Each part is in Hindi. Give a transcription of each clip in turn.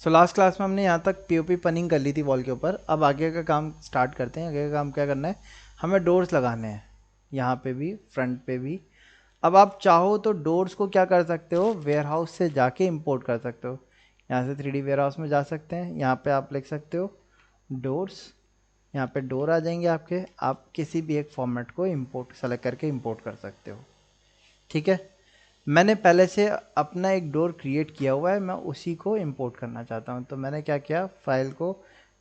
सो लास्ट क्लास में हमने यहाँ तक पीओपी पनिंग कर ली थी वॉल के ऊपर। अब आगे का काम स्टार्ट करते हैं। आगे का काम क्या करना है, हमें डोर्स लगाने हैं, यहाँ पे भी फ्रंट पे भी। अब आप चाहो तो डोर्स को क्या कर सकते हो, वेयर हाउस से जाके इंपोर्ट कर सकते हो। यहाँ से 3D वेयर हाउस में जा सकते हैं, यहाँ पे आप लिख सकते हो डोर्स, यहाँ पे डोर आ जाएंगे आपके। आप किसी भी एक फॉर्मेट को इंपोर्ट सेलेक्ट करके इंपोर्ट कर सकते हो। ठीक है, मैंने पहले से अपना एक डोर क्रिएट किया हुआ है, मैं उसी को इंपोर्ट करना चाहता हूँ। तो मैंने क्या किया, फाइल को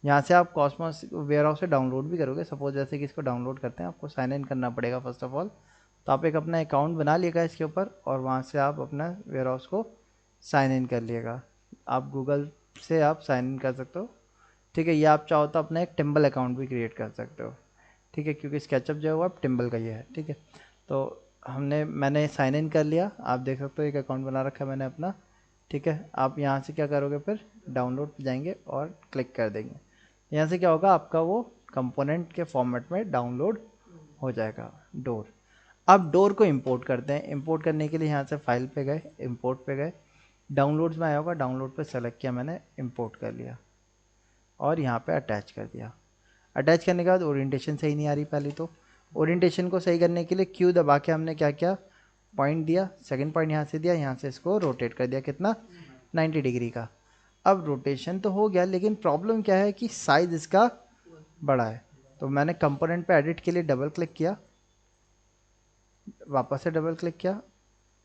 यहाँ से आप कॉस्मोस वेयर हाउस से डाउनलोड भी करोगे। सपोज जैसे कि इसको डाउनलोड करते हैं, आपको साइन इन करना पड़ेगा फर्स्ट ऑफ ऑल। तो आप एक अपना अकाउंट बना लिएगा इसके ऊपर, और वहाँ से आप अपना वेयर हाउस को साइन इन कर लिएगा। आप गूगल से आप साइन इन कर सकते हो। ठीक है, या आप चाहो तो अपना एक टिम्बल अकाउंट भी क्रिएट कर सकते हो। ठीक है, क्योंकि स्केचअप जो है वो आप टिम्बल का ही है। ठीक है, तो मैंने साइन इन कर लिया, आप देख सकते हो एक अकाउंट बना रखा है मैंने अपना। ठीक है, आप यहाँ से क्या करोगे, फिर डाउनलोड पे जाएंगे और क्लिक कर देंगे। यहाँ से क्या होगा, आपका वो कंपोनेंट के फॉर्मेट में डाउनलोड हो जाएगा डोर। अब डोर को इंपोर्ट करते हैं। इंपोर्ट करने के लिए यहाँ से फाइल पे गए, इंपोर्ट पे गए, डाउनलोड्स में आया होगा, डाउनलोड पे सेलेक्ट किया मैंने, इंपोर्ट कर लिया और यहाँ पे अटैच कर दिया। अटैच करने के बाद ओरिएंटेशन सही नहीं आ रही पहले, तो ओरिएंटेशन को सही करने के लिए क्यू दबा के हमने क्या किया, पॉइंट दिया, सेकंड पॉइंट यहाँ से दिया, यहाँ से इसको रोटेट कर दिया, कितना 90 डिग्री का। अब रोटेशन तो हो गया, लेकिन प्रॉब्लम क्या है कि साइज इसका बड़ा है। तो मैंने कंपोनेंट पे एडिट के लिए डबल क्लिक किया, वापस से डबल क्लिक किया।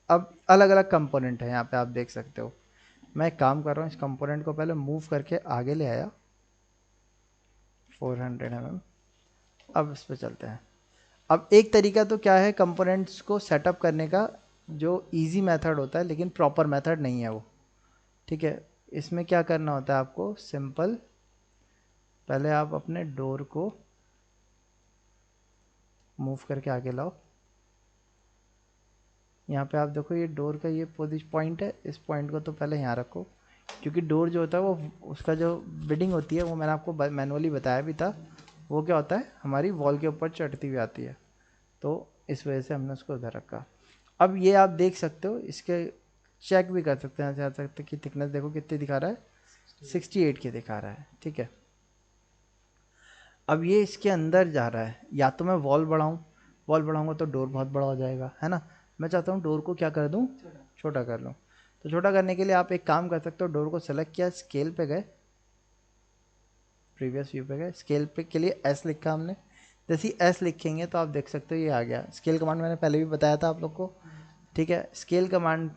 अब अलग अलग कंपोनेंट है यहाँ पे, आप देख सकते हो। मैं एक काम कर रहा हूँ, इस कंपोनेंट को पहले मूव करके आगे ले आया 400 mm। अब इस पे चलते हैं। अब एक तरीका तो क्या है कंपोनेंट्स को सेटअप करने का, जो इजी मेथड होता है, लेकिन प्रॉपर मेथड नहीं है वो। ठीक है, इसमें क्या करना होता है आपको, सिंपल, पहले आप अपने डोर को मूव करके आगे लाओ। यहाँ पे आप देखो, ये डोर का ये पोजिशन पॉइंट है, इस पॉइंट को तो पहले यहाँ रखो, क्योंकि डोर जो होता है वो, उसका जो बिडिंग होती है वो मैंने आपको मैनुअली बताया भी था, वो क्या होता है हमारी वॉल के ऊपर चढ़ती हुई आती है। तो इस वजह से हमने उसको उधर रखा। अब ये आप देख सकते हो, इसके चेक भी कर सकते हैं, जा सकते कि थिकनेस देखो कितनी दिखा रहा है, 68 की दिखा रहा है। ठीक है, अब ये इसके अंदर जा रहा है, या तो मैं वॉल बढ़ाऊँ, वॉल बढ़ाऊँगा तो डोर बहुत बड़ा हो जाएगा, है ना। मैं चाहता हूँ डोर को क्या कर दूँ, छोटा कर लूँ। तो छोटा करने के लिए आप एक काम कर सकते हो, डोर को सेलेक्ट किया, स्केल पे गए, प्रीवियस व्यू पे गए, स्केल पे के लिए एस लिखा हमने। जैसे ही एस लिखेंगे तो आप देख सकते हो ये आ गया। स्केल कमांड मैंने पहले भी बताया था आप लोग को। ठीक है, स्केल कमांड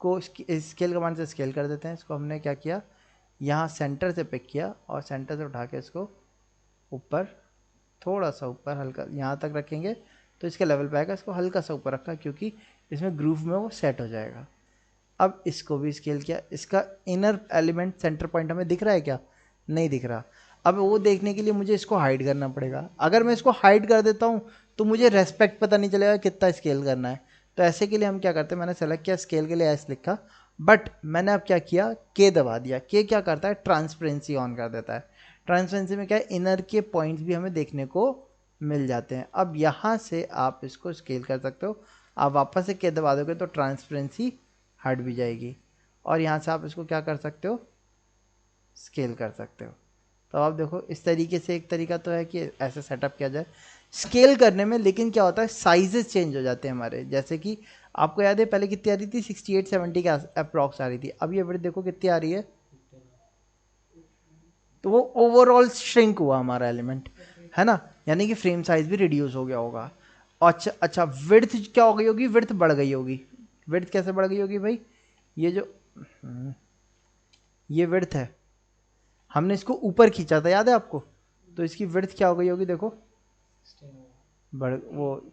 को स्केल कमांड से स्केल कर देते हैं। इसको हमने क्या किया, यहाँ सेंटर से पिक किया और सेंटर से उठा के इसको ऊपर, थोड़ा सा ऊपर, हल्का यहाँ तक रखेंगे तो इसके लेवल पे आएगा। इसको हल्का सा ऊपर रखा क्योंकि इसमें ग्रूव में वो सेट हो जाएगा। अब इसको भी स्केल किया, इसका इनर एलिमेंट सेंटर पॉइंट हमें दिख रहा है क्या, नहीं दिख रहा। अब वो देखने के लिए मुझे इसको हाइड करना पड़ेगा। अगर मैं इसको हाइड कर देता हूँ तो मुझे रेस्पेक्ट पता नहीं चलेगा कितना स्केल करना है। तो ऐसे के लिए हम क्या करते हैं, मैंने सेलेक्ट किया, स्केल के लिए एस लिखा, बट मैंने अब क्या किया, के दबा दिया। के क्या करता है, ट्रांसपेरेंसी ऑन कर देता है। ट्रांसपेरेंसी में क्या है, इनर के पॉइंट्स भी हमें देखने को मिल जाते हैं। अब यहाँ से आप इसको स्केल कर सकते हो। आप वापस से के दबा दोगे तो ट्रांसपेरेंसी हट भी जाएगी, और यहाँ से आप इसको क्या कर सकते हो, स्केल कर सकते हो। तो आप देखो, इस तरीके से एक तरीका तो है कि ऐसे सेटअप किया जाए स्केल करने में। लेकिन क्या होता है, साइजेस चेंज हो जाते हैं हमारे। जैसे कि आपको याद है पहले कितनी आ रही थी, 68-70 के अप्रॉक्स आ रही थी। अब ये विड्थ देखो कितनी आ रही है, तो वो ओवरऑल श्रिंक हुआ हमारा एलिमेंट, है ना। यानी कि फ्रेम साइज भी रिड्यूस हो गया होगा। अच्छा अच्छा, विड्थ क्या हो गई होगी, विड्थ बढ़ गई होगी। विड्थ कैसे बढ़ गई होगी भाई, ये जो ये विड्थ है, हमने इसको ऊपर खींचा था, याद है आपको। तो इसकी विड्थ क्या हो गई होगी, देखो बढ़, वो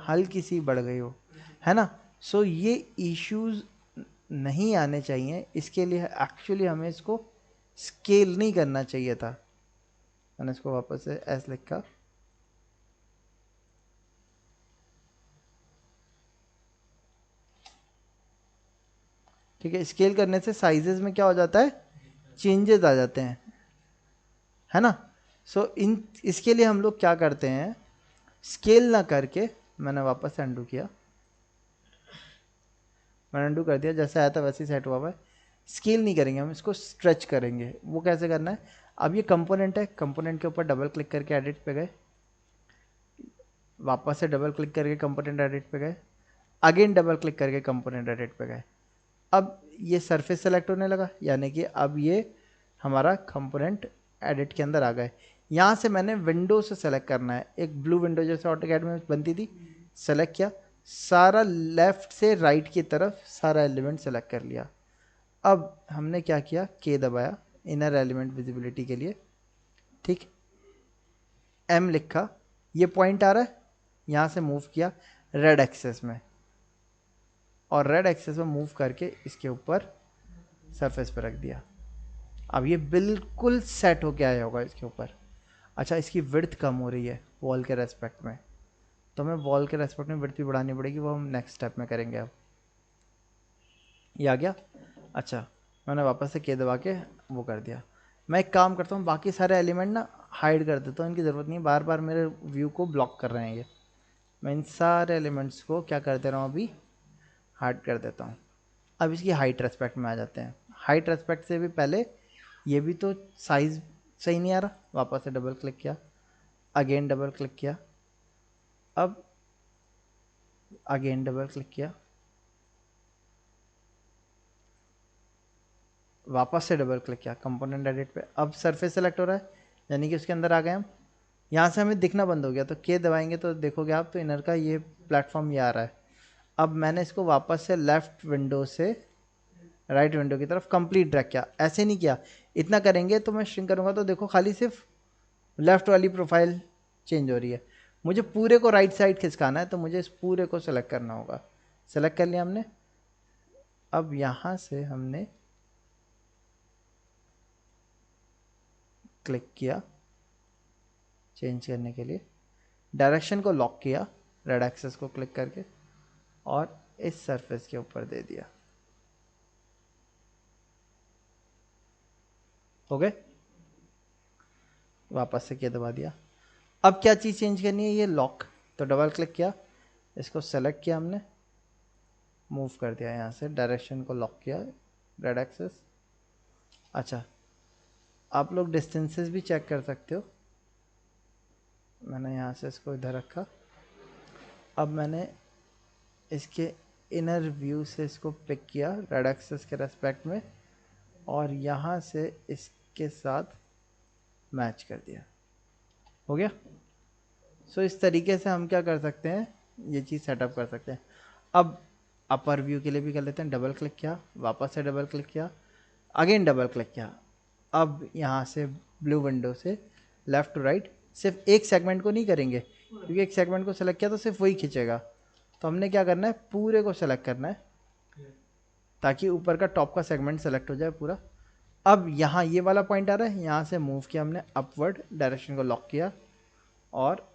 हल्की सी बढ़ गई हो, है ना। सो ये इश्यूज नहीं आने चाहिए। इसके लिए एक्चुअली हमें इसको स्केल नहीं करना चाहिए था। मैंने इसको वापस से एस लिखा, ठीक है। स्केल करने से साइजेस में क्या हो जाता है, चेंजेस आ जाते हैं, है ना। सो इन इसके लिए हम लोग क्या करते हैं, स्केल ना करके, मैंने वापस से अंडू किया, मैंने अंडू कर दिया, जैसे आया था वैसे ही सेट हुआ हुआ है। स्केल नहीं करेंगे, हम इसको स्ट्रेच करेंगे। वो कैसे करना है, अब ये कंपोनेंट है, कंपोनेंट के ऊपर डबल क्लिक करके एडिट पे गए, वापस से डबल क्लिक करके कंपोनेंट एडिट पे गए, अगेन डबल क्लिक करके कंपोनेंट एडिट पे गए। अब ये सरफेस सेलेक्ट होने लगा, यानी कि अब ये हमारा कंपोनेंट एडिट के अंदर आ गए। यहाँ से मैंने विंडो से सेलेक्ट करना है, एक ब्लू विंडो जैसे ऑटोकैड में बनती थी, सेलेक्ट किया, सारा लेफ्ट से राइट की तरफ सारा एलिमेंट सेलेक्ट कर लिया। अब हमने क्या किया, के दबाया इनर एलिमेंट विजिबिलिटी के लिए, ठीक, एम लिखा, ये पॉइंट आ रहा है, यहाँ से मूव किया रेड एक्सेस में, और रेड एक्सेस में मूव करके इसके ऊपर सरफेस पे रख दिया। अब ये बिल्कुल सेट होके आया होगा इसके ऊपर। अच्छा, इसकी विड्थ कम हो रही है वॉल के रेस्पेक्ट में, तो हमें वॉल के रेस्पेक्ट में विड्थ भी बढ़ानी पड़ेगी, वो हम नेक्स्ट स्टेप में करेंगे। अब ये आ गया। अच्छा, मैंने वापस से के दबा के वो कर दिया। मैं एक काम करता हूँ, बाकी सारे एलिमेंट ना हाइड कर देता हूँ, इनकी ज़रूरत नहीं, बार बार मेरे व्यू को ब्लॉक कर रहे हैं ये। मैं इन सारे एलिमेंट्स को क्या कर दे रहा हूँ, अभी हाइड कर देता हूँ। अब इसकी हाइट रेस्पेक्ट में आ जाते हैं। हाइट रेस्पेक्ट से भी पहले ये भी तो साइज़ सही नहीं आ रहा, वापस से डबल क्लिक किया, अगेन डबल क्लिक किया, अब अगेन डबल क्लिक किया, वापस से डबल क्लिक किया कंपोनेंट एडिट पे। अब सरफेस सेलेक्ट हो रहा है, यानी कि उसके अंदर आ गए हम। यहाँ से हमें दिखना बंद हो गया, तो के दबाएंगे तो देखोगे आप, तो इनर का ये प्लेटफॉर्म ये आ रहा है। अब मैंने इसको वापस से लेफ्ट विंडो से राइट विंडो की तरफ कंप्लीट ड्रैग किया, ऐसे नहीं किया, इतना करेंगे तो मैं श्रिंक करूँगा तो देखो खाली सिर्फ लेफ्ट वाली प्रोफाइल चेंज हो रही है। मुझे पूरे को राइट साइड खिसकाना है, तो मुझे इस पूरे को सेलेक्ट करना होगा। सेलेक्ट कर लिया हमने। अब यहाँ से हमने क्लिक किया चेंज करने के लिए, डायरेक्शन को लॉक किया रेड एक्सेस को क्लिक करके, और इस सरफेस के ऊपर दे दिया। हो गए, वापस से क्या दबा दिया। अब क्या चीज़ चेंज करनी है, ये लॉक, तो डबल क्लिक किया, इसको सेलेक्ट किया हमने, मूव कर दिया यहाँ से, डायरेक्शन को लॉक किया रेड एक्सेस। अच्छा, आप लोग डिस्टेंसेस भी चेक कर सकते हो। मैंने यहाँ से इसको इधर रखा। अब मैंने इसके इनर व्यू से इसको पिक किया रेड एक्सेस के रेस्पेक्ट में, और यहाँ से इसके साथ मैच कर दिया। हो गया। सो इस तरीके से हम क्या कर सकते हैं, ये चीज़ सेटअप कर सकते हैं। अब अपर व्यू के लिए भी कर लेते हैं, डबल क्लिक किया, वापस से डबल क्लिक किया, अगेन डबल क्लिक किया। अब यहाँ से ब्लू विंडो से लेफ़्ट टू राइट, सिर्फ एक सेगमेंट को नहीं करेंगे, क्योंकि एक सेगमेंट को सेलेक्ट किया तो सिर्फ वही खींचेगा। तो हमने क्या करना है, पूरे को सेलेक्ट करना है, ताकि ऊपर का टॉप का सेगमेंट सेलेक्ट हो जाए पूरा। अब यहाँ ये वाला पॉइंट आ रहा है, यहाँ से मूव किया हमने अपवर्ड, डायरेक्शन को लॉक किया, और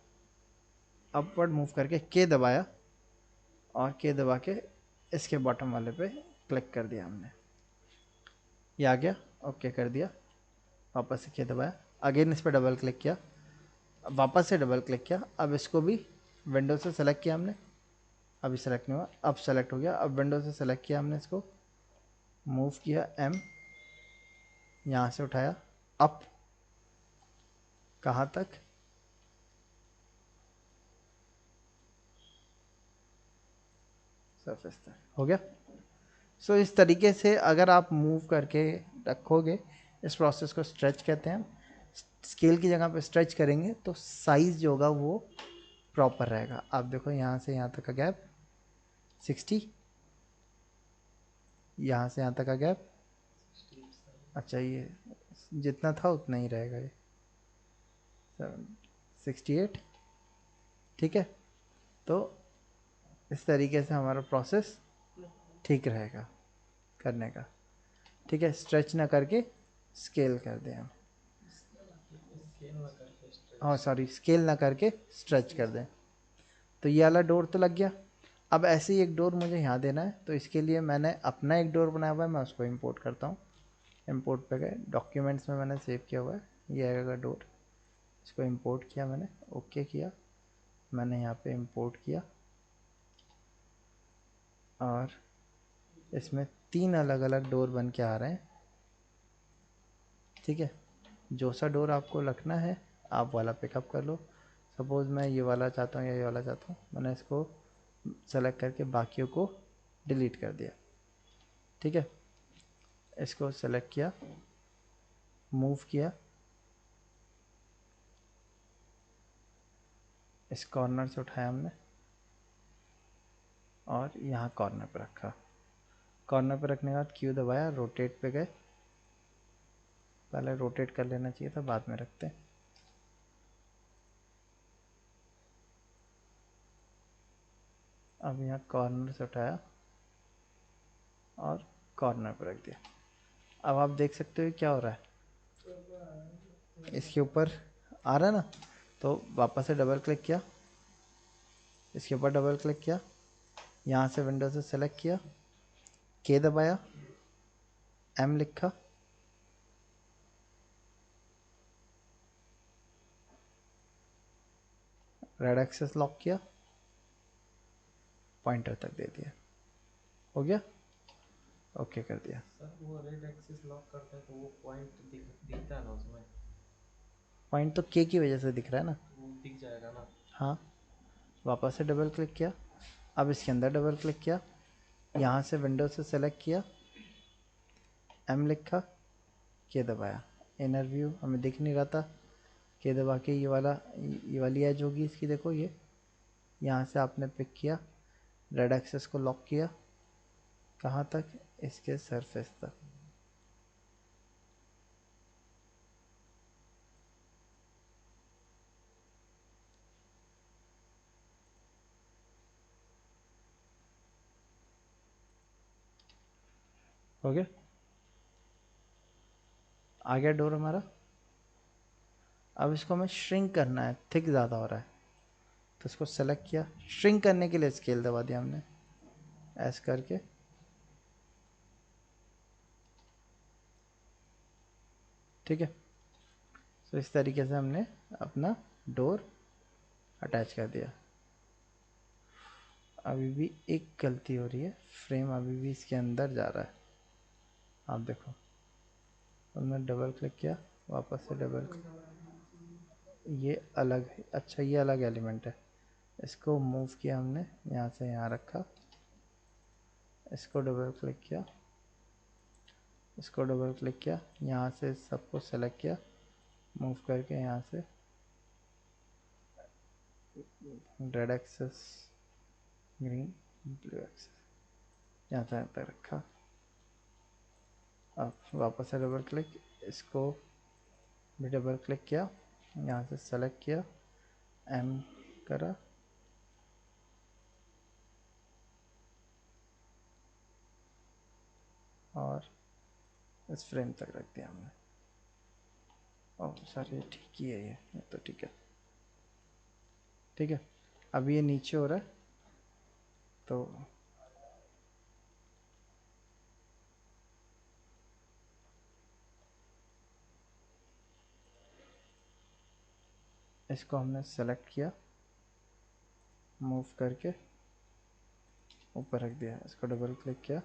अपवर्ड मूव करके के दबाया, और के दबा के इसके बॉटम वाले पे क्लिक कर दिया हमने। ये आ गया, ओके कर दिया, वापस से के दबाया, अगेन इस पर डबल क्लिक किया, वापस से डबल क्लिक किया। अब इसको भी विंडो से सेलेक्ट किया हमने, अभी सेलेक्ट नहीं हुआ, अब सेलेक्ट हो गया। अब विंडो से सेलेक्ट किया हमने, इसको मूव किया एम, यहाँ से उठाया अप, कहाँ तक, सरफेस तक। हो गया। सो इस तरीके से अगर आप मूव करके रखोगे, इस प्रोसेस को स्ट्रेच कहते हैं। स्केल की जगह पे स्ट्रेच करेंगे तो साइज़ जो होगा वो प्रॉपर रहेगा। आप देखो यहाँ से यहाँ तक का गैप 60, यहाँ से यहाँ तक का गैप, अच्छा ये जितना था उतना ही रहेगा, ये 68, ठीक है। तो इस तरीके से हमारा प्रोसेस ठीक रहेगा करने का, ठीक है। स्ट्रेच ना करके स्केल कर दें हम, हाँ सॉरी, स्केल ना करके स्ट्रेच कर दें। तो ये वाला डोर तो लग गया। अब ऐसे ही एक डोर मुझे यहाँ देना है, तो इसके लिए मैंने अपना एक डोर बनाया हुआ है, मैं उसको इंपोर्ट करता हूँ। इंपोर्ट पे गए, डॉक्यूमेंट्स में मैंने सेव किया हुआ है, ये आएगा डोर, इसको इंपोर्ट किया मैंने, ओके किया, मैंने यहाँ पे इंपोर्ट किया, और इसमें 3 अलग अलग डोर बन के आ रहे हैं। ठीक है, जो सा डोर आपको रखना है आप वाला पिकअप कर लो। सपोज़ मैं ये वाला चाहता हूँ या ये वाला चाहता हूँ, मैंने इसको सेलेक्ट करके बाकियों को डिलीट कर दिया। ठीक है, इसको सेलेक्ट किया, मूव किया, इस कॉर्नर से उठाया हमने और यहाँ कॉर्नर पे रखा। कॉर्नर पे रखने के बाद क्यू दबाया, रोटेट पे गए। पहले रोटेट कर लेना चाहिए था, बाद में रखते हैं। अब यहाँ कॉर्नर से उठाया और कॉर्नर पे रख दिया। अब आप देख सकते हो क्या हो रहा है, इसके ऊपर आ रहा है ना। तो वापस से डबल क्लिक किया, इसके ऊपर डबल क्लिक किया, यहाँ से विंडो से सेलेक्ट किया, के दबाया, एम लिखा, रेड एक्सेस लॉक किया, पॉइंटर तक दे दिया, हो गया। ओके कर दिया। सर वो रेड एक्सिस लॉक करते हैं तो वो पॉइंट दिखता है ना उसमें? पॉइंट तो के की वजह से दिख रहा है ना। वो दिख जाएगा ना? हाँ, वापस से डबल क्लिक किया, अब इसके अंदर डबल क्लिक किया, यहाँ से विंडो से सेलेक्ट किया, एम लिखा, के दबाया, इनर व्यू हमें दिख नहीं रहा था, के दबा के ये वाली एज होगी इसकी, देखो ये, यहाँ से आपने पिक किया, रेड एक्सेस को लॉक किया, कहाँ तक, इसके सरफेस तक। हो गया, आ गया डोर हमारा। अब इसको हमें श्रिंक करना है, थिक ज़्यादा हो रहा है, तो इसको सेलेक्ट किया, श्रिंक करने के लिए स्केल दबा दिया हमने, ऐस करके। ठीक है, तो इस तरीके से हमने अपना डोर अटैच कर दिया। अभी भी एक गलती हो रही है, फ्रेम अभी भी इसके अंदर जा रहा है, आप देखो। हमने डबल क्लिक किया, वापस से डबल, ये अलग है, अच्छा ये अलग एलिमेंट है। इसको मूव किया हमने, यहाँ से यहाँ रखा, इसको डबल क्लिक किया, इसको डबल क्लिक किया, यहाँ से सबको सेलेक्ट किया, मूव करके यहाँ से red axes, green, blue axes, यहाँ तक रखा। अब वापस से डबल क्लिक, इसको भी डबल क्लिक किया, यहाँ से सेलेक्ट किया, एम करा, और इस फ्रेम तक रख दिया हमने। ओह सर, ये ठीक ही है, ये तो ठीक है। ठीक है, अब ये नीचे हो रहा है, तो इसको हमने सेलेक्ट किया, मूव करके ऊपर रख दिया, इसको डबल क्लिक किया,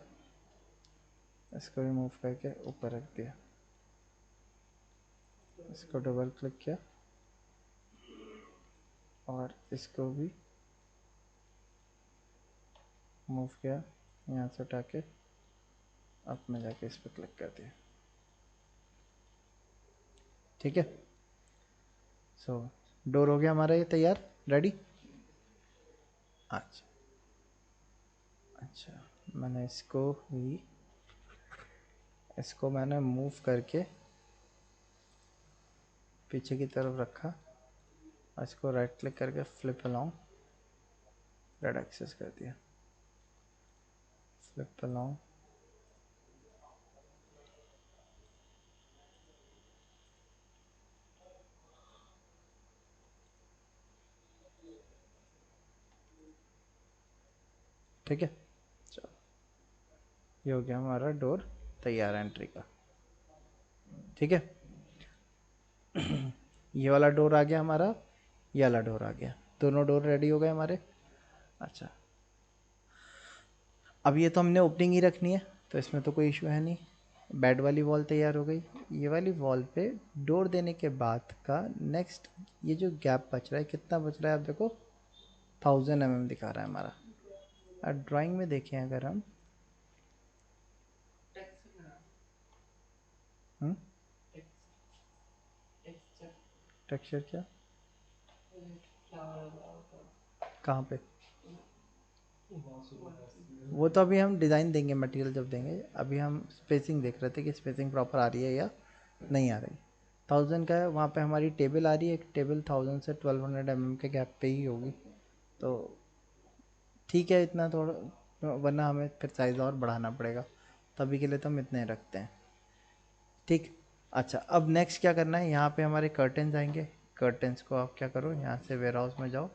इसको भी मूव करके ऊपर रख दिया, इसको डबल क्लिक किया और इसको भी मूव किया, यहाँ से उठा के अप में जाके इस पर क्लिक कर दिया। ठीक है, सो डोर हो गया हमारा ये तैयार, रेडी। अच्छा अच्छा, मैंने इसको मैंने मूव करके पीछे की तरफ रखा, इसको राइट क्लिक करके फ्लिप अलोंग, रेड एक्सेस कर दिया, फ्लिप अलोंग, ठीक है। चलो, ये हो गया हमारा डोर तैयार है एंट्री का। ठीक है, ये वाला डोर आ गया हमारा, ये वाला डोर आ गया, दोनों डोर रेडी हो गए हमारे। अच्छा, अब ये तो हमने ओपनिंग ही रखनी है, तो इसमें तो कोई इशू है नहीं। बेड वाली वॉल तैयार हो गई। ये वाली वॉल पे डोर देने के बाद का नेक्स्ट, ये जो गैप बच रहा है, कितना बच रहा है आप देखो, 1000 mm दिखा रहा है हमारा। और ड्राइंग में देखें अगर हम, टेक्सचर क्या, कहाँ पे, वो तो अभी हम डिज़ाइन देंगे, मटेरियल जब देंगे। अभी हम स्पेसिंग देख रहे थे कि स्पेसिंग प्रॉपर आ रही है या नहीं आ रही। 1000 का है, वहाँ पे हमारी टेबल आ रही है, एक टेबल 1000 से 1200 mm के गैप पे ही होगी, तो ठीक है इतना थोड़ा, वरना हमें फिर साइज़ और बढ़ाना पड़ेगा, तभी के लिए तो हम इतने रखते हैं। ठीक। अच्छा, अब नेक्स्ट क्या करना है, यहाँ पे हमारे कर्टन्स आएंगे। कर्टन्स को आप क्या करो, यहाँ से वेयर हाउस में जाओ,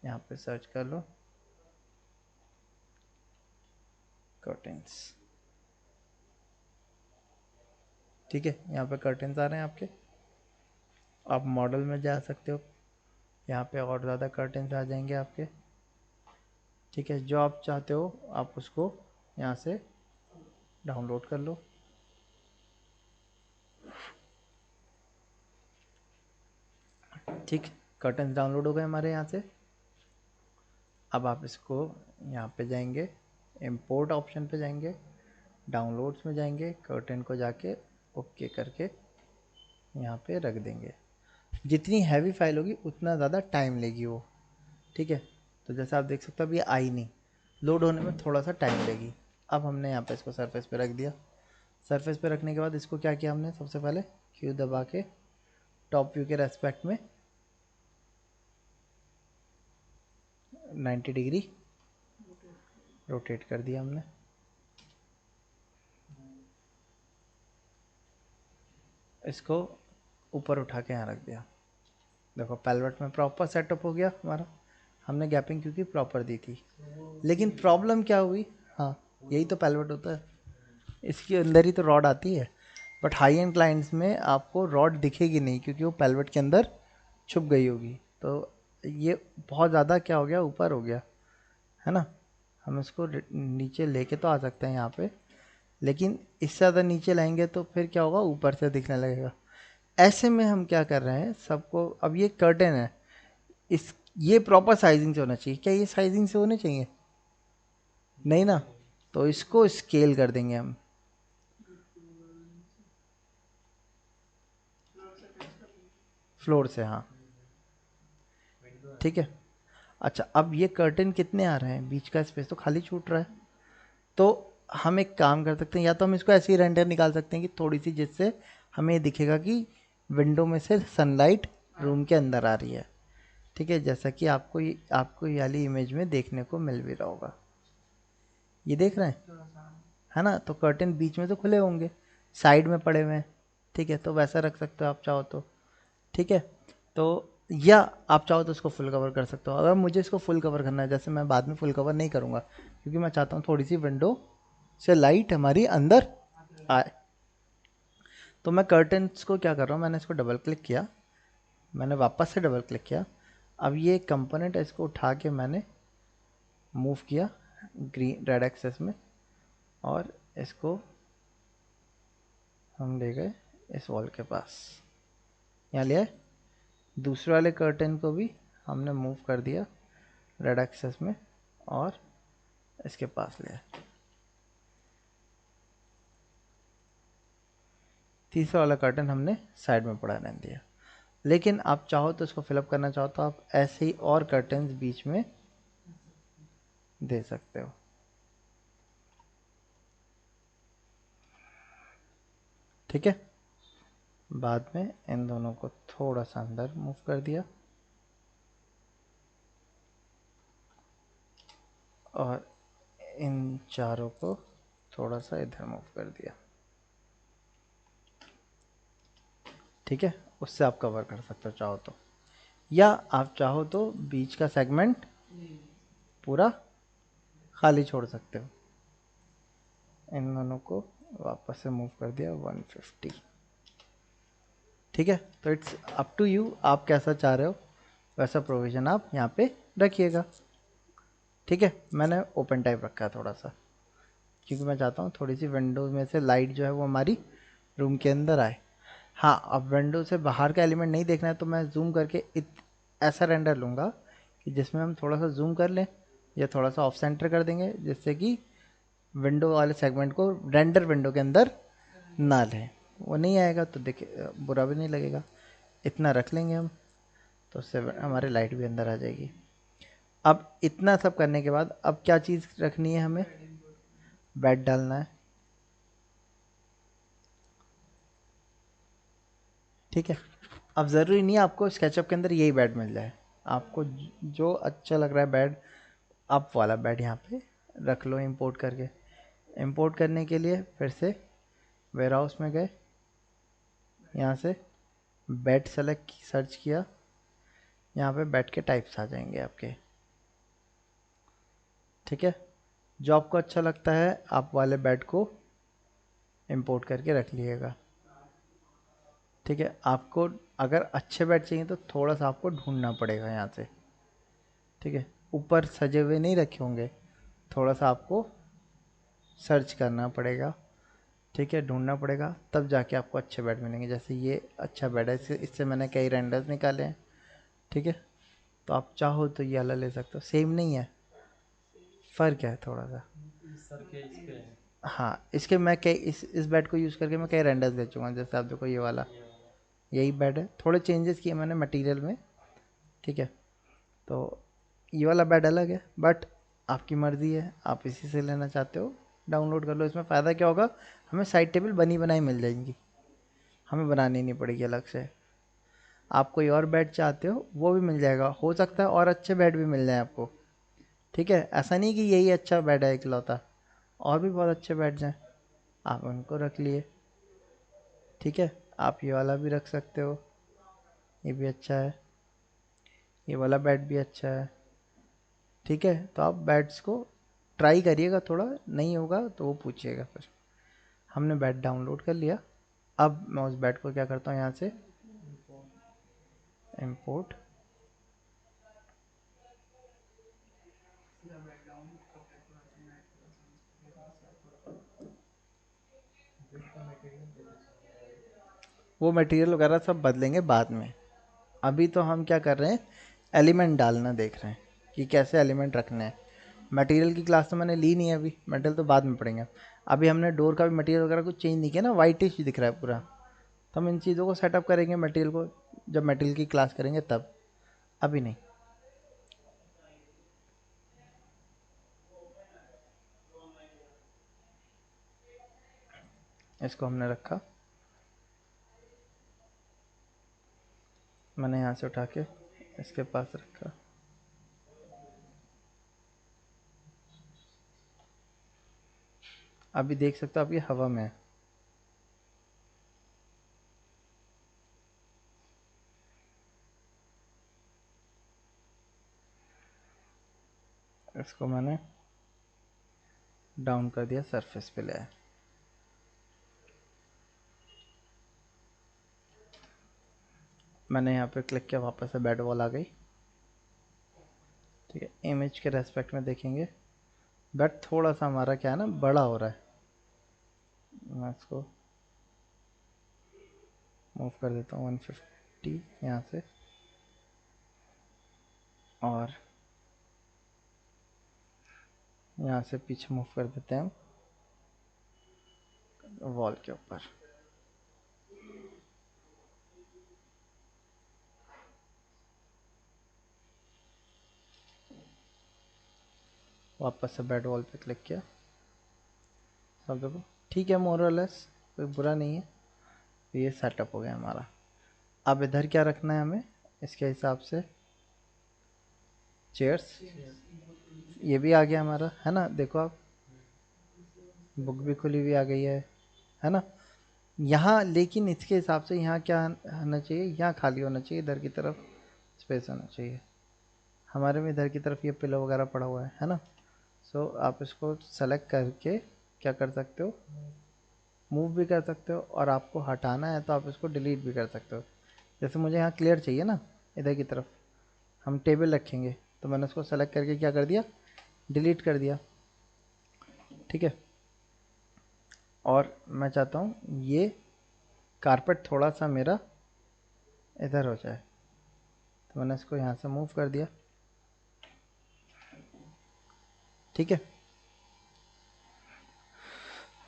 यहाँ पे सर्च कर लो कर्टन्स। ठीक है, यहाँ पे कर्टन्स आ रहे हैं आपके। आप मॉडल में जा सकते हो, यहाँ पे और ज़्यादा कर्टन्स आ जाएंगे आपके। ठीक है, जो आप चाहते हो आप उसको यहाँ से डाउनलोड कर लो। ठीक, कर्टन्स डाउनलोड हो गए हमारे यहाँ से। अब आप इसको यहाँ पे जाएंगे, इंपोर्ट ऑप्शन पे जाएंगे, डाउनलोड्स में जाएंगे, कर्टन को जाके ओके करके यहाँ पे रख देंगे। जितनी हैवी फाइल होगी उतना ज़्यादा टाइम लेगी वो। ठीक है, तो जैसा आप देख सकते हो, अब ये आई नहीं, लोड होने में थोड़ा सा टाइम लेगी। अब हमने यहाँ पे इसको सरफेस पे रख दिया। सरफेस पे रखने के बाद इसको क्या किया हमने, सबसे पहले क्यू दबा के टॉप व्यू के रेस्पेक्ट में 90 डिग्री रोटेट कर दिया हमने। इसको ऊपर उठा के यहाँ रख दिया। देखो पैलवेट में प्रॉपर सेटअप हो गया हमारा, हमने गैपिंग क्योंकि प्रॉपर दी थी। लेकिन प्रॉब्लम क्या हुई, हाँ यही तो पैलवेट होता है, इसके अंदर ही तो रॉड आती है। बट हाई एंड क्लाइंट्स में आपको रॉड दिखेगी नहीं, क्योंकि वो पैलवेट के अंदर छुप गई होगी। तो ये बहुत ज़्यादा क्या हो गया, ऊपर हो गया है ना। हम इसको नीचे लेके तो आ सकते हैं यहाँ पे, लेकिन इससे ज़्यादा नीचे लाएंगे तो फिर क्या होगा, ऊपर से दिखने लगेगा। ऐसे में हम क्या कर रहे हैं सबको, अब ये कर्टन है, इस ये प्रॉपर साइजिंग से होना चाहिए। क्या ये साइजिंग से होने चाहिए, नहीं ना, तो इसको स्केल कर देंगे हम। फ्लोर से, हाँ ठीक है। अच्छा, अब ये कर्टन कितने आ रहे हैं, बीच का स्पेस तो खाली छूट रहा है, तो हम एक काम कर सकते हैं, या तो हम इसको ऐसे ही रेंडर निकाल सकते हैं कि थोड़ी सी, जिससे हमें ये दिखेगा कि विंडो में से सनलाइट रूम के अंदर आ रही है। ठीक है, जैसा कि आपको ये वाली इमेज में देखने को मिल भी रहा होगा, ये देख रहे हैं है ना। तो कर्टन बीच में तो खुले होंगे, साइड में पड़े हुए हैं। ठीक है, तो वैसा रख सकते हो आप चाहो तो। ठीक है, तो या आप चाहो तो इसको फुल कवर कर सकते हो। अगर मुझे इसको फुल कवर करना है, जैसे मैं बाद में फुल कवर नहीं करूँगा, क्योंकि मैं चाहता हूँ थोड़ी सी विंडो से लाइट हमारी अंदर आए, तो मैं कर्टन्स को क्या कर रहा हूँ, मैंने इसको डबल क्लिक किया, मैंने वापस से डबल क्लिक किया। अब ये कंपोनेंट है, इसको उठा के मैंने मूव किया ग्रीन रेड एक्सेस में, और इसको हम ले गए इस वॉल के पास, यहाँ ले आए। दूसरे वाले कर्टन को भी हमने मूव कर दिया रेड एक्सेस में, और इसके पास ले आए। तीसरा वाला कर्टन हमने साइड में पड़ा रहने दिया। लेकिन आप चाहो तो इसको फिलअप करना चाहो तो आप ऐसे ही और कर्टन्स बीच में दे सकते हो। ठीक है, बाद में इन दोनों को थोड़ा सा अंदर मूव कर दिया, और इन चारों को थोड़ा सा इधर मूव कर दिया। ठीक है, उससे आप कवर कर सकते हो चाहो तो, या आप चाहो तो बीच का सेगमेंट पूरा खाली छोड़ सकते हो। इन दोनों को वापस से मूव कर दिया 150। ठीक है, तो इट्स अप टू यू, आप कैसा चाह रहे हो वैसा प्रोविज़न आप यहाँ पे रखिएगा। ठीक है, मैंने ओपन टाइप रखा है थोड़ा सा, क्योंकि मैं चाहता हूँ थोड़ी सी विंडो में से लाइट जो है वो हमारी रूम के अंदर आए। हाँ, अब विंडो से बाहर का एलिमेंट नहीं देखना है तो मैं जूम करके ऐसा रेंडर लूँगा कि जिसमें हम थोड़ा सा जूम कर लें या थोड़ा सा ऑफ सेंटर कर देंगे, जिससे कि विंडो वाले सेगमेंट को रेंडर विंडो के अंदर ना लें। वो नहीं आएगा तो देखिए बुरा भी नहीं लगेगा। इतना रख लेंगे हम, तो उससे हमारी लाइट भी अंदर आ जाएगी। अब इतना सब करने के बाद अब क्या चीज़ रखनी है हमें, बेड डालना है। ठीक है, अब ज़रूरी नहीं है आपको स्केचअप के अंदर यही बेड मिल जाए, आपको जो अच्छा लग रहा है बेड, आप वाला बेड यहाँ पे रख लो इंपोर्ट करके। इंपोर्ट करने के लिए फिर से वेयर हाउस में गए, यहाँ से बेड सेलेक्ट सर्च किया, यहाँ पे बेड के टाइप्स आ जाएंगे आपके। ठीक है, जो आपको अच्छा लगता है आप वाले बेड को इंपोर्ट करके रख लिएगा। ठीक है, आपको अगर अच्छे बेड चाहिए तो थोड़ा सा आपको ढूंढना पड़ेगा यहाँ से। ठीक है, ऊपर सजे हुए नहीं रखे होंगे, थोड़ा सा आपको सर्च करना पड़ेगा। ठीक है, ढूंढना पड़ेगा, तब जाके आपको अच्छे बेड मिलेंगे। जैसे ये अच्छा बेड है, इससे मैंने कई रेंडर्स निकाले हैं। ठीक है, तो आप चाहो तो ये वाला ले सकते हो, सेम नहीं है, फ़र्क है थोड़ा सा। सर के इस पे है हाँ, इसके मैं कई इस बेड को यूज़ करके मैं कई रेंडर्स बेचूंगा। जैसे आप देखो ये वाला, ये वाला। यही बेड है, थोड़े चेंजेस किए मैंने मटेरियल में। ठीक है, तो ये वाला बेड अलग है, बट आपकी मर्ज़ी है, आप इसी से लेना चाहते हो डाउनलोड कर लो। इसमें फ़ायदा क्या होगा, हमें साइड टेबल बनी बनाई मिल जाएंगी, हमें बनानी नहीं पड़ेगी अलग से। आप कोई और बेड चाहते हो वो भी मिल जाएगा, हो सकता है और अच्छे बेड भी मिल जाए आपको। ठीक है, ऐसा नहीं कि यही अच्छा बेड है इकलौता, और भी बहुत अच्छे बेड्स हैं, आप उनको रख लिए। ठीक है, आप ये वाला भी रख सकते हो, ये भी अच्छा है, ये वाला बेड भी अच्छा है। ठीक है, तो आप बेड्स को ट्राई करिएगा, थोड़ा नहीं होगा तो वो पूछिएगा फिर। हमने बेड डाउनलोड कर लिया, अब मैं उस बेड को क्या करता हूँ, यहाँ से इंपोर्ट। बेड का मटेरियल दे दीजिए भाई। वो मटेरियल वगैरह सब बदलेंगे बाद में, अभी तो हम क्या कर रहे हैं, एलिमेंट डालना देख रहे हैं कि कैसे एलिमेंट रखने हैं। मटेरियल की क्लास तो मैंने ली नहीं है अभी, मटेरियल तो बाद में पढ़ेंगे। अभी हमने डोर का भी मटेरियल वगैरह कुछ चेंज नहीं किया ना, वाइटिश दिख रहा है पूरा, तो हम इन चीज़ों को सेटअप करेंगे मटेरियल को जब मटेरियल की क्लास करेंगे तब, अभी नहीं। इसको हमने रखा, मैंने यहाँ से उठा के इसके पास रखा। अभी देख सकते हो आप, ये हवा में है। इसको मैंने डाउन कर दिया, सरफेस पे ले आया। मैंने यहाँ पे क्लिक किया, वापस से बेड वॉल आ गई। ठीक है, इमेज के रेस्पेक्ट में देखेंगे, बेड थोड़ा सा हमारा क्या है ना, बड़ा हो रहा है। मैं इसको मूव कर देता हूँ 150 यहाँ से, और यहाँ से पीछे मूव कर देते हैं हम वॉल के ऊपर। वापस से बेड वॉल पे क्लिक किया, सब देखो ठीक है, मोर और लेस कोई बुरा नहीं है। तो ये सेटअप हो गया हमारा। अब इधर क्या रखना है हमें, इसके हिसाब से चेयर्स, ये भी आ गया हमारा, है ना, देखो आप, बुक भी खुली हुई आ गई है ना। यहाँ लेकिन इसके हिसाब से यहाँ क्या होना चाहिए, यहाँ खाली होना चाहिए, इधर की तरफ स्पेस होना चाहिए। हमारे में इधर की तरफ ये पिलो वगैरह पड़ा हुआ है ना। सो आप इसको सेलेक्ट करके क्या कर सकते हो, मूव भी कर सकते हो, और आपको हटाना है तो आप इसको डिलीट भी कर सकते हो। जैसे मुझे यहाँ क्लियर चाहिए ना, इधर की तरफ हम टेबल रखेंगे, तो मैंने उसको सेलेक्ट करके क्या कर दिया, डिलीट कर दिया। ठीक है, और मैं चाहता हूँ ये कारपेट थोड़ा सा मेरा इधर हो जाए, तो मैंने इसको यहाँ से मूव कर दिया। ठीक है,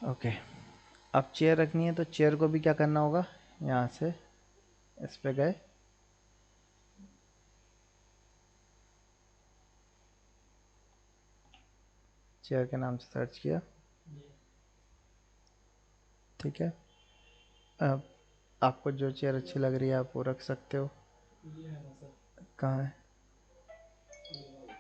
ओके। अब चेयर रखनी है, तो चेयर को भी क्या करना होगा, यहाँ से इस पे गए, चेयर के नाम से सर्च किया। ठीक है, अब आपको जो चेयर अच्छी लग रही है आप वो रख सकते हो। ये है ना सर, कहाँ है? ये वाला।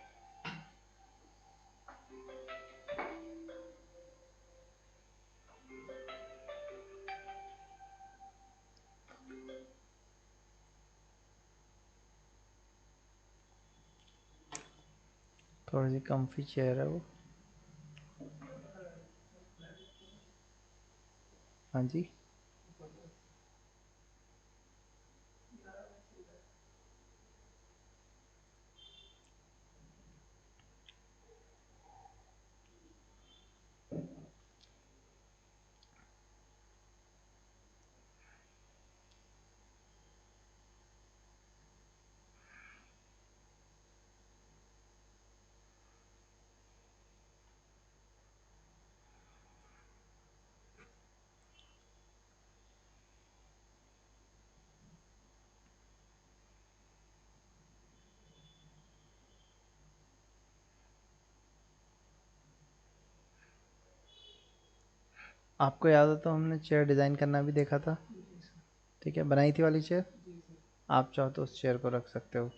थोड़ी सी कम्फी चेयर है वो। हाँ जी, आपको याद हो तो हमने चेयर डिज़ाइन करना भी देखा था। जी सर। ठीक है, बनाई थी वाली चेयर। जी सर। आप चाहो तो उस चेयर को रख सकते हो।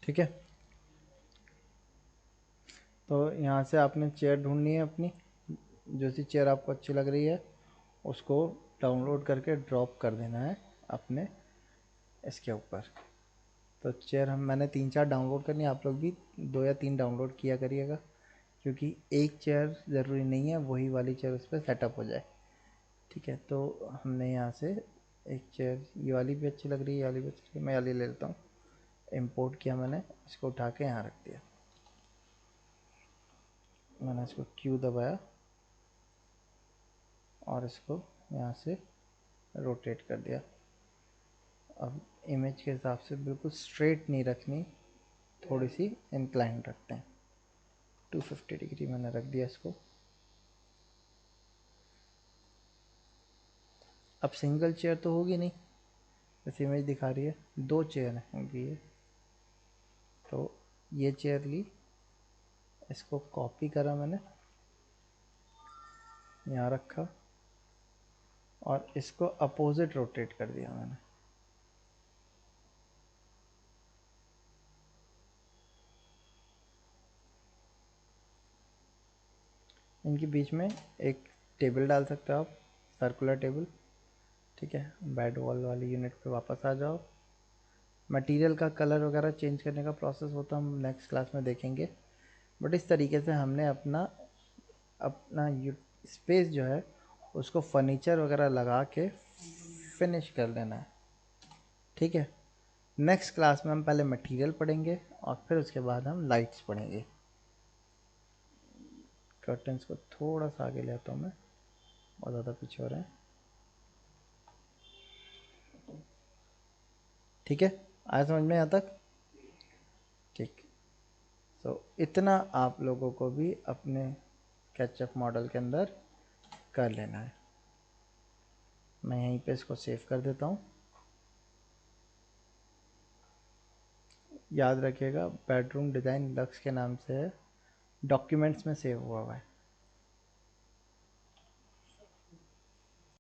ठीक है, तो यहाँ से आपने चेयर ढूंढनी है अपनी, जो सी चेयर आपको अच्छी लग रही है उसको डाउनलोड करके ड्रॉप कर देना है अपने इसके ऊपर। तो चेयर हम मैंने 3-4 डाउनलोड करनी है, आप लोग भी 2 या 3 डाउनलोड किया करिएगा, क्योंकि एक चेयर ज़रूरी नहीं है वही वाली चेयर उस पर सेटअप हो जाए। ठीक है, तो हमने यहाँ से एक चेयर, ये वाली भी अच्छी लग रही है, ये वाली भी अच्छी लग रही है, मैं ये वाली ले लेता हूँ। इंपोर्ट किया मैंने, इसको उठा के यहाँ रख दिया। मैंने इसको क्यू दबाया और इसको यहाँ से रोटेट कर दिया। अब इमेज के हिसाब से बिल्कुल स्ट्रेट नहीं रखनी, थोड़ी सी इंक्लाइन रखते हैं। 250 डिग्री मैंने रख दिया इसको। अब सिंगल चेयर तो होगी नहीं, जैसे इमेज दिखा रही है 2 चेयर होंगी ये। तो ये चेयर ली, इसको कॉपी करा मैंने, यहाँ रखा और इसको अपोजिट रोटेट कर दिया मैंने। इनके बीच में एक टेबल डाल सकते हो आप, सर्कुलर टेबल। ठीक है, बेड वॉल वाली यूनिट पे वापस आ जाओ। मटेरियल का कलर वगैरह चेंज करने का प्रोसेस होता हम नेक्स्ट क्लास में देखेंगे, बट इस तरीके से हमने अपना अपना स्पेस जो है उसको फर्नीचर वगैरह लगा के फिनिश कर लेना है। ठीक है, नेक्स्ट क्लास में हम पहले मटेरियल पढ़ेंगे और फिर उसके बाद हम लाइट्स पढ़ेंगे। कर्टन्स को थोड़ा सा आगे ले आता हूँ मैं, बहुत ज़्यादा पीछे हो रहे हैं। ठीक है, आया समझ में यहाँ तक? ठीक। तो इतना आप लोगों को भी अपने स्केचअप मॉडल के अंदर कर लेना है। मैं यहीं पे इसको सेव कर देता हूँ। याद रखिएगा बेडरूम डिज़ाइन लक्स के नाम से है, डॉक्यूमेंट्स में सेव हुआ है।